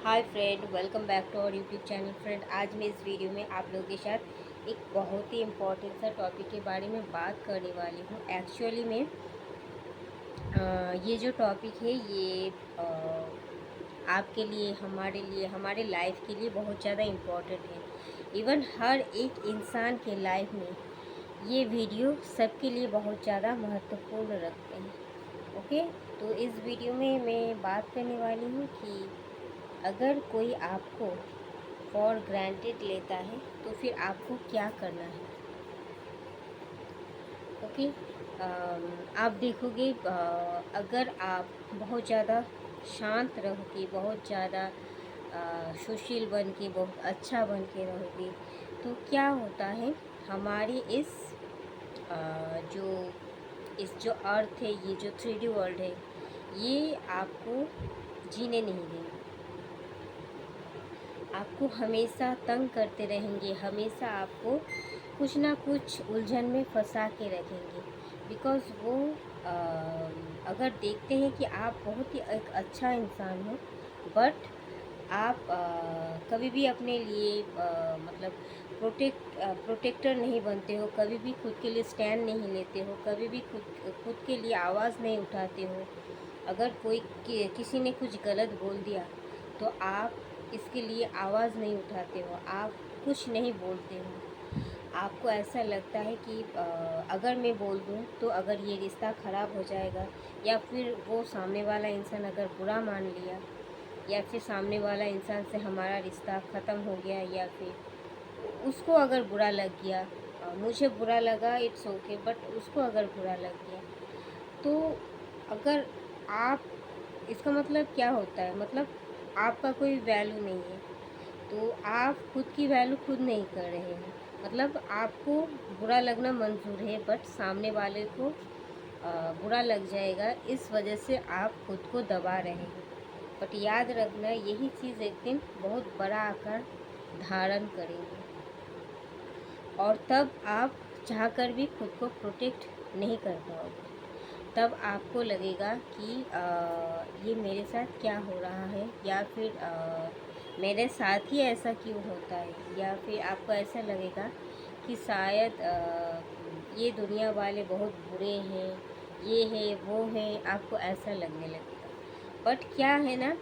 Hi friend, welcome back to our YouTube channel. Friend, आज मैं इस वीडियो में आप लोगों के साथ एक बहुत ही इम्पोर्टेंट सा टॉपिक के बारे में बात करने वाली हूँ। एक्चुअली में ये जो टॉपिक है ये आपके लिए, हमारे लाइफ के लिए बहुत ज़्यादा इम्पोर्टेंट है। इवन हर एक इंसान के लाइफ में ये वीडियो सबके लिए बहुत ज़्यादा महत्वपूर्ण रखते हैं। ओके, तो इस वीडियो में मैं बात करने वाली हूँ कि अगर कोई आपको फॉर ग्रांटेड लेता है तो फिर आपको क्या करना है। ओके, आप देखोगे, अगर आप बहुत ज़्यादा शांत रहोगे, बहुत ज़्यादा सुशील बन के, बहुत अच्छा बन के रहोगे, तो क्या होता है, हमारी अ, जो जो अर्थ है, ये जो 3D वर्ल्ड है, ये आपको जीने नहीं देंगे। आपको हमेशा तंग करते रहेंगे, हमेशा आपको कुछ ना कुछ उलझन में फंसा के रखेंगे। बिकॉज़ वो अ, अगर देखते हैं कि आप बहुत ही एक अच्छा इंसान हो, बट आप कभी भी अपने लिए मतलब प्रोटेक्टर नहीं बनते हो, कभी भी खुद के लिए स्टैंड नहीं लेते हो, कभी भी खुद के लिए आवाज़ नहीं उठाते हो। अगर किसी ने कुछ गलत बोल दिया तो आप इसके लिए आवाज़ नहीं उठाते हो, आप कुछ नहीं बोलते हो। आपको ऐसा लगता है कि अगर मैं बोल दूँ तो अगर ये रिश्ता ख़राब हो जाएगा, या फिर वो सामने वाला इंसान अगर बुरा मान लिया, या फिर सामने वाला इंसान से हमारा रिश्ता ख़त्म हो गया, या फिर उसको अगर बुरा लग गया, मुझे बुरा लगा, इट्स ओके, बट उसको अगर बुरा लग गया, तो अगर आप, इसका मतलब क्या होता है, मतलब आपका कोई वैल्यू नहीं है। तो आप खुद की वैल्यू खुद नहीं कर रहे हैं। मतलब आपको बुरा लगना मंजूर है, बट सामने वाले को बुरा लग जाएगा, इस वजह से आप खुद को दबा रहे हैं। बट याद रखना, यही चीज़ एक दिन बहुत बड़ा आकार धारण करेगी, और तब आप चाहकर भी खुद को प्रोटेक्ट नहीं कर पाओगे। तब आपको लगेगा कि ये मेरे साथ क्या हो रहा है, या फिर मेरे साथ ही ऐसा क्यों होता है, या फिर आपको ऐसा लगेगा कि शायद ये दुनिया वाले बहुत बुरे हैं, ये है वो है, आपको ऐसा लगने लगेगा। बट क्या है ना,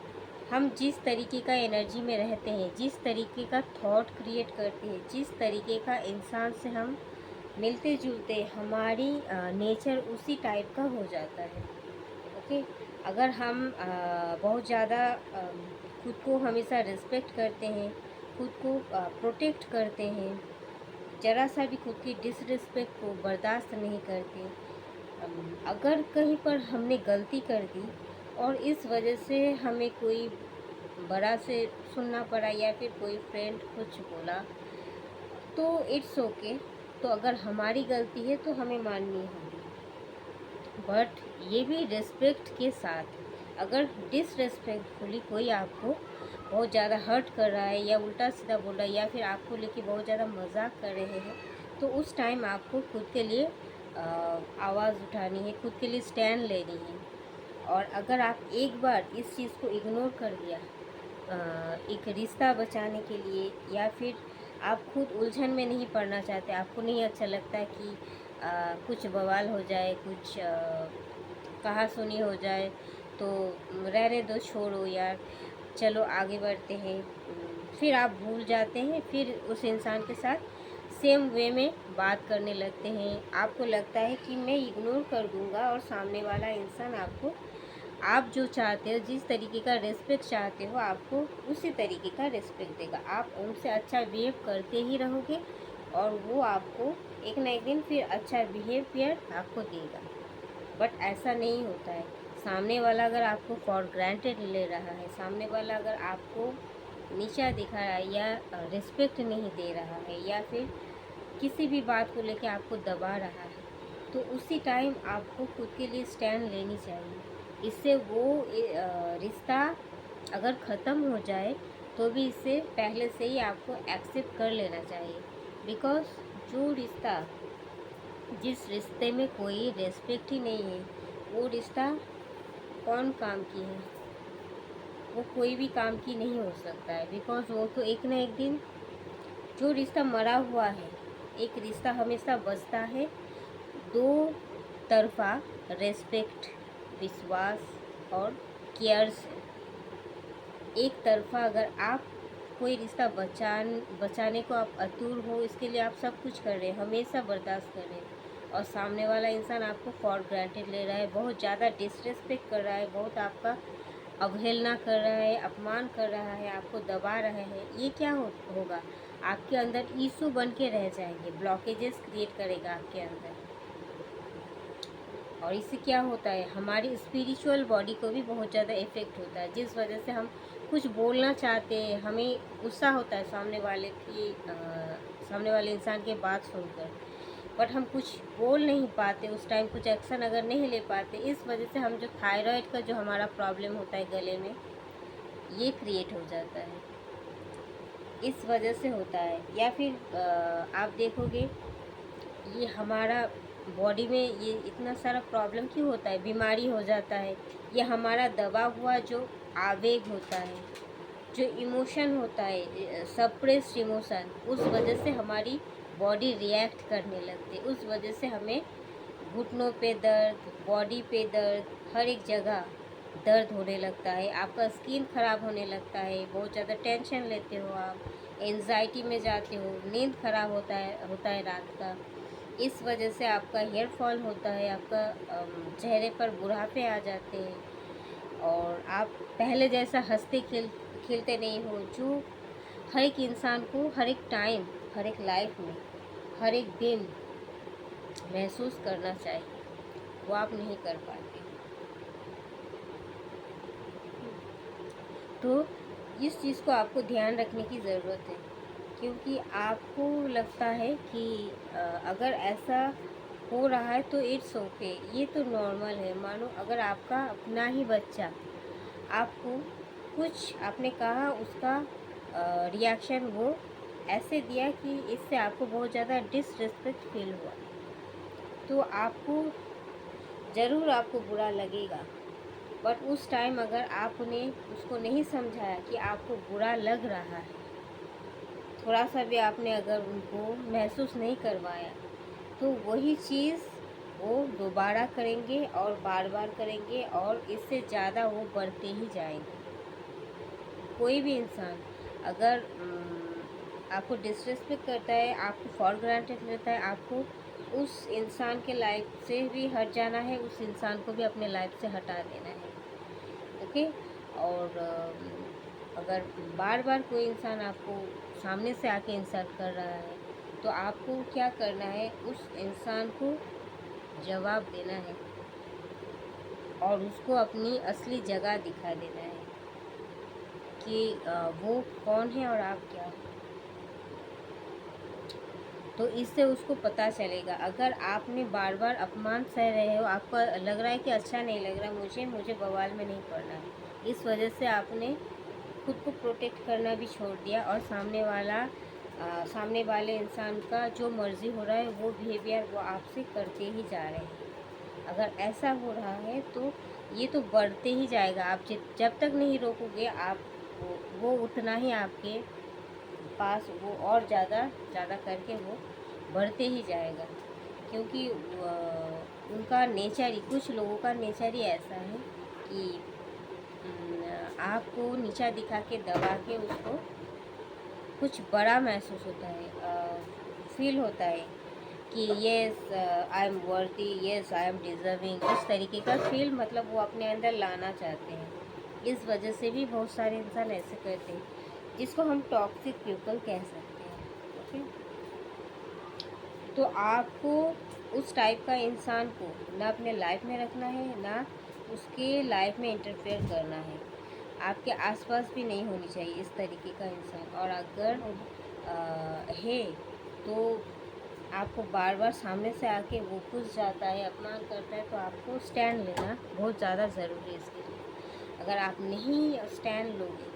हम जिस तरीके का एनर्जी में रहते हैं, जिस तरीके का थॉट क्रिएट करते हैं, जिस तरीके का इंसान से हम मिलते जुलते, हमारी नेचर उसी टाइप का हो जाता है। ओके, अगर हम बहुत ज़्यादा खुद को हमेशा रिस्पेक्ट करते हैं, खुद को प्रोटेक्ट करते हैं, ज़रा सा भी खुद की डिसरिस्पेक्ट को बर्दाश्त नहीं करते, अगर कहीं पर हमने गलती कर दी और इस वजह से हमें कोई बड़ा से सुनना पड़ा, या फिर कोई फ्रेंड कुछ बोला, तो इट्स ओके। तो अगर हमारी गलती है तो हमें माननी होगी, बट ये भी रिस्पेक्ट के साथ। अगर डिसरिस्पेक्टफुली कोई आपको बहुत ज़्यादा हर्ट कर रहा है, या उल्टा सीधा बोल रहा है, या फिर आपको लेके बहुत ज़्यादा मजाक कर रहे हैं, तो उस टाइम आपको खुद के लिए आवाज़ उठानी है, खुद के लिए स्टैंड लेनी है। और अगर आप एक बार इस चीज़ को इग्नोर कर दिया, एक रिश्ता बचाने के लिए, या फिर आप खुद उलझन में नहीं पड़ना चाहते, आपको नहीं अच्छा लगता कि कुछ बवाल हो जाए, कुछ कहा सुनी हो जाए, तो रहने दो, छोड़ो यार, चलो आगे बढ़ते हैं। फिर आप भूल जाते हैं, फिर उस इंसान के साथ सेम वे में बात करने लगते हैं। आपको लगता है कि मैं इग्नोर कर दूंगा, और सामने वाला इंसान आपको, आप जो चाहते हो, जिस तरीके का रिस्पेक्ट चाहते हो, आपको उसी तरीके का रिस्पेक्ट देगा। आप उनसे अच्छा बिहेव करते ही रहोगे, और वो आपको एक ना एक दिन फिर अच्छा बिहेवियर आपको देगा। बट ऐसा नहीं होता है। सामने वाला अगर आपको फॉर ग्रांटेड ले रहा है, सामने वाला अगर आपको नीचा दिखा रहा है, या रिस्पेक्ट नहीं दे रहा है, या फिर किसी भी बात को लेके आपको दबा रहा है, तो उसी टाइम आपको खुद के लिए स्टैंड लेनी चाहिए। इससे वो रिश्ता अगर ख़त्म हो जाए, तो भी इससे पहले से ही आपको एक्सेप्ट कर लेना चाहिए। बिकॉज़ जो रिश्ता, जिस रिश्ते में कोई रेस्पेक्ट ही नहीं है, वो रिश्ता कौन काम की है। वो कोई भी काम की नहीं हो सकता है, बिकॉज वो तो एक ना एक दिन, जो रिश्ता मरा हुआ है, एक रिश्ता हमेशा बचता है दो तरफा रेस्पेक्ट, विश्वास और केयर से। एक तरफा अगर आप कोई रिश्ता बचाने को आप आतुर हो, इसके लिए आप सब कुछ कर रहे हैं, हमेशा बर्दाश्त कर रहे हैं, और सामने वाला इंसान आपको फॉर ग्रांटेड ले रहा है, बहुत ज़्यादा डिसरेस्पेक्ट कर रहा है, बहुत आपका अवहेलना कर रहा है, अपमान कर रहा है, आपको दबा रहा है, ये क्या होगा, आपके अंदर इशू बन के रह जाएंगे, ब्लॉकेजेस क्रिएट करेगा आपके अंदर। और इससे क्या होता है, हमारी स्पिरिचुअल बॉडी को भी बहुत ज़्यादा इफ़ेक्ट होता है, जिस वजह से हम कुछ बोलना चाहते हैं, हमें गुस्सा होता है सामने वाले इंसान की बात सुनकर, बट हम कुछ बोल नहीं पाते उस टाइम, कुछ एक्शन अगर नहीं ले पाते, इस वजह से हम जो थायराइड का जो हमारा प्रॉब्लम होता है गले में, ये क्रिएट हो जाता है, इस वजह से होता है। या फिर आप देखोगे ये हमारा बॉडी में ये इतना सारा प्रॉब्लम क्यों होता है, बीमारी हो जाता है, ये हमारा दबा हुआ जो आवेग होता है, जो इमोशन होता है, सप्रेस्ड इमोशन, उस वजह से हमारी बॉडी रिएक्ट करने लगती है, उस वजह से हमें घुटनों पे दर्द, बॉडी पे दर्द, हर एक जगह दर्द होने लगता है, आपका स्किन ख़राब होने लगता है, बहुत ज़्यादा टेंशन लेते हो आप, एंजाइटी में जाते हो, नींद ख़राब होता है रात का, इस वजह से आपका हेयर फॉल होता है, आपका चेहरे पर बुढ़ापे आ जाते हैं, और आप पहले जैसा हंसते खेलते नहीं हो, जो हर एक इंसान को हर एक टाइम, हर एक लाइफ में, हर एक दिन महसूस करना चाहिए, वो आप नहीं कर पाते। तो इस चीज़ को आपको ध्यान रखने की ज़रूरत है, क्योंकि आपको लगता है कि अगर ऐसा हो रहा है तो इट्स ओके, ये तो नॉर्मल है। मानो अगर आपका अपना ही बच्चा आपको कुछ आपने कहा, उसका रिएक्शन वो ऐसे दिया कि इससे आपको बहुत ज़्यादा डिसरिस्पेक्ट फील हुआ, तो आपको ज़रूर आपको बुरा लगेगा, बट उस टाइम अगर आपने उसको नहीं समझाया कि आपको बुरा लग रहा है, थोड़ा सा भी आपने अगर उनको महसूस नहीं करवाया, तो वही चीज़ वो दोबारा करेंगे और बार बार करेंगे, और इससे ज़्यादा वो बढ़ते ही जाएंगे। कोई भी इंसान अगर आपको डिसरिस्पेक्ट करता है, आपको फॉर ग्रांटेड लेता है, आपको उस इंसान के लाइफ से भी हट जाना है, उस इंसान को भी अपने लाइफ से हटा देना है, ओके। और अगर बार बार कोई इंसान आपको सामने से आके इंसल्ट कर रहा है, तो आपको क्या करना है, उस इंसान को जवाब देना है और उसको अपनी असली जगह दिखा देना है कि वो कौन है और आप क्या हो। तो इससे उसको पता चलेगा। अगर आपने बार बार अपमान सह रहे हो, आपको लग रहा है कि अच्छा नहीं लग रहा, मुझे बवाल में नहीं पड़ना है, इस वजह से आपने खुद को प्रोटेक्ट करना भी छोड़ दिया, और सामने वाले इंसान का जो मर्ज़ी हो रहा है वो बिहेवियर वो आपसे करते ही जा रहे हैं। अगर ऐसा हो रहा है तो ये तो बढ़ते ही जाएगा। आप जब तक नहीं रोकोगे, आप वो उतना ही आपके पास वो और ज़्यादा करके वो बढ़ते ही जाएगा, क्योंकि उनका नेचर ही, कुछ लोगों का नेचर ही ऐसा है कि आपको नीचा दिखा के, दबा के उसको कुछ बड़ा महसूस होता है, फील होता है कि येस आई एम वर्दी, येस आई एम डिज़र्विंग, इस तरीके का फील मतलब वो अपने अंदर लाना चाहते हैं। इस वजह से भी बहुत सारे इंसान ऐसे करते हैं, जिसको हम टॉक्सिक पीपल कह सकते हैं, ओके। तो आपको उस टाइप का इंसान को ना अपने लाइफ में रखना है, ना उसके लाइफ में इंटरफेयर करना है, आपके आसपास भी नहीं होनी चाहिए इस तरीके का इंसान। और अगर है तो आपको बार बार सामने से आके वो घुस जाता है, अपमान करता है, तो आपको स्टैंड लेना बहुत ज़्यादा ज़रूरी है इसके लिए। अगर आप नहीं स्टैंड लोगे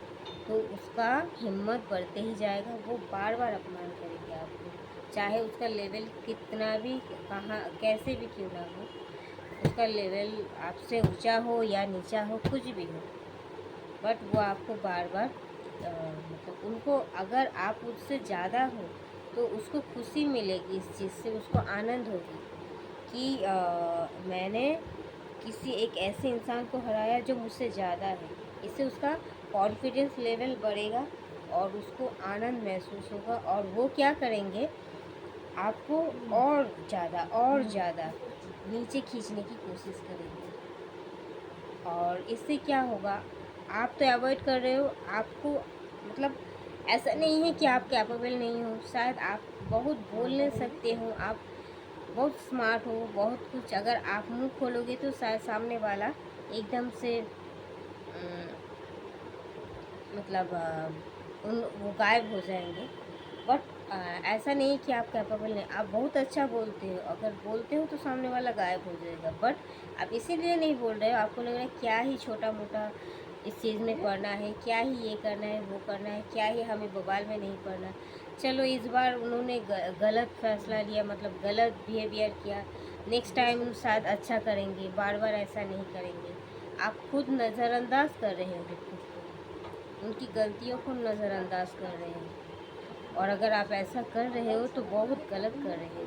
तो उसका हिम्मत बढ़ते ही जाएगा, वो बार बार अपमान करेगा आपको, चाहे उसका लेवल कितना भी, कहाँ कैसे भी क्यों ना हो, उसका लेवल आपसे ऊंचा हो या नीचा हो, कुछ भी हो, बट वो आपको बार बार मतलब उनको, अगर आप उससे ज़्यादा हो तो उसको खुशी मिलेगी इस चीज़ से, उसको आनंद होगी कि मैंने किसी एक ऐसे इंसान को हराया जो मुझसे ज़्यादा है। इससे उसका कॉन्फिडेंस लेवल बढ़ेगा और उसको आनंद महसूस होगा, और वो क्या करेंगे, आपको और ज़्यादा नीचे खींचने की कोशिश करेंगे। और इससे क्या होगा, आप तो अवॉइड कर रहे हो, आपको मतलब ऐसा नहीं है कि आप कैपेबल नहीं हो, शायद आप बहुत बोल नहीं सकते हो, आप बहुत स्मार्ट हो, बहुत कुछ, अगर आप मुंह खोलोगे तो शायद सामने वाला एकदम से मतलब वो गायब हो जाएंगे। बट ऐसा नहीं कि आप कैपेबल नहीं, आप बहुत अच्छा बोलते हो, अगर बोलते हो तो सामने वाला गायब हो जाएगा। बट आप इसीलिए नहीं बोल रहे हो, आपको लग रहा है क्या ही छोटा मोटा इस चीज़ में पढ़ना है, क्या ही ये करना है, वो करना है, क्या ही हमें बवाल में नहीं पढ़ना। चलो इस बार उन्होंने गलत फैसला लिया, मतलब गलत बिहेवियर किया, नेक्स्ट टाइम शायद अच्छा करेंगे, बार बार ऐसा नहीं करेंगे। आप खुद नज़रअंदाज कर रहे हो खुद को, उनकी गलतियों को नज़रअंदाज कर रहे हैं। और अगर आप ऐसा कर रहे हो तो बहुत गलत कर रहे हो।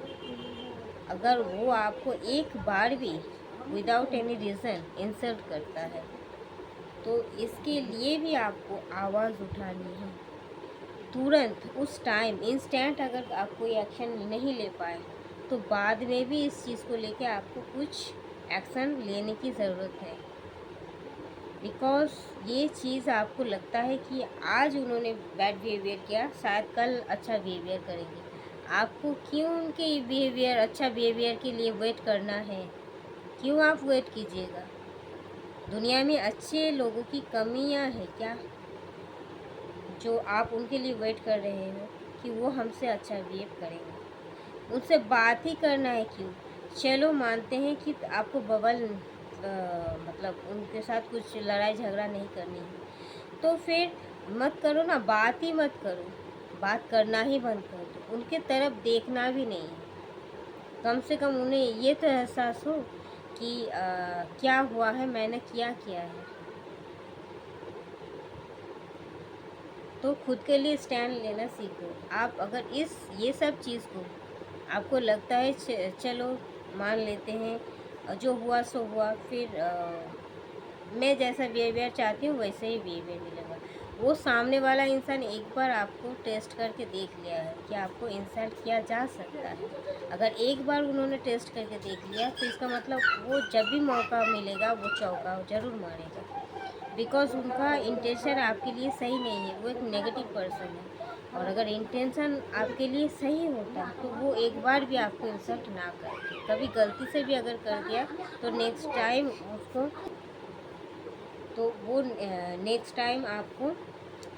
अगर वो आपको एक बार भी विदाउट एनी रीज़न इंसल्ट करता है तो इसके लिए भी आपको आवाज़ उठानी है तुरंत, उस टाइम इंस्टेंट। अगर आप कोई एक्शन नहीं ले पाए तो बाद में भी इस चीज़ को लेके आपको कुछ एक्शन लेने की ज़रूरत है। बिकॉज़ ये चीज़ आपको लगता है कि आज उन्होंने बैड बिहेवियर किया, शायद कल अच्छा बिहेवियर करेंगे। आपको क्यों उनके बिहेवियर, अच्छा बिहेवियर के लिए वेट करना है? क्यों आप वेट कीजिएगा? दुनिया में अच्छे लोगों की कमियां हैं क्या, जो आप उनके लिए वेट कर रहे हो कि वो हमसे अच्छा बिहेव करेंगे? उनसे बात ही करना है क्यों? चलो मानते हैं कि आपको बबल मतलब उनके साथ कुछ लड़ाई झगड़ा नहीं करनी है, तो फिर मत करो ना, बात ही मत करो, बात करना ही बंद कर दो, उनके तरफ देखना भी नहीं है। कम से कम उन्हें ये तो एहसास हो कि क्या हुआ है, मैंने किया क्या है। तो खुद के लिए स्टैंड लेना सीखो। आप अगर ये सब चीज़ को आपको लगता है चलो मान लेते हैं, जो हुआ सो हुआ, फिर मैं जैसा बिहेवियर चाहती हूँ वैसे ही बिहेवियर मिलेगा। वो सामने वाला इंसान एक बार आपको टेस्ट करके देख लिया है कि आपको इंसल्ट किया जा सकता है। अगर एक बार उन्होंने टेस्ट करके देख लिया तो इसका मतलब वो जब भी मौका मिलेगा वो चौका ज़रूर मारेगा। बिकॉज़ उनका इंटेंशन आपके लिए सही नहीं है, वो एक नेगेटिव पर्सन है। और अगर इंटेंशन आपके लिए सही होता तो वो एक बार भी आपको इंसल्ट ना करते। कभी गलती से भी अगर कर दिया तो नेक्स्ट टाइम उसको, तो वो नेक्स्ट टाइम आपको,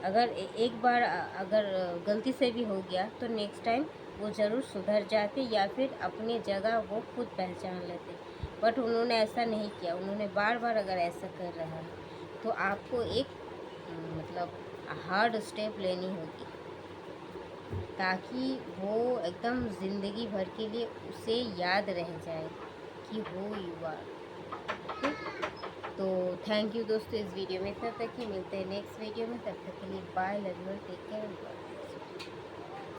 अगर एक बार अगर गलती से भी हो गया तो नेक्स्ट टाइम वो ज़रूर सुधर जाते या फिर अपनी जगह वो खुद पहचान लेते। बट उन्होंने ऐसा नहीं किया, उन्होंने बार बार अगर ऐसा कर रहा है तो आपको एक मतलब हार्ड स्टेप लेनी होगी ताकि वो एकदम ज़िंदगी भर के लिए उसे याद रह जाए कि हो युवा। ठीक, तो थैंक यू दोस्तों, इस वीडियो में इतना तक ही, मिलते हैं नेक्स्ट वीडियो में, तब तक के लिए bye, love you, take care.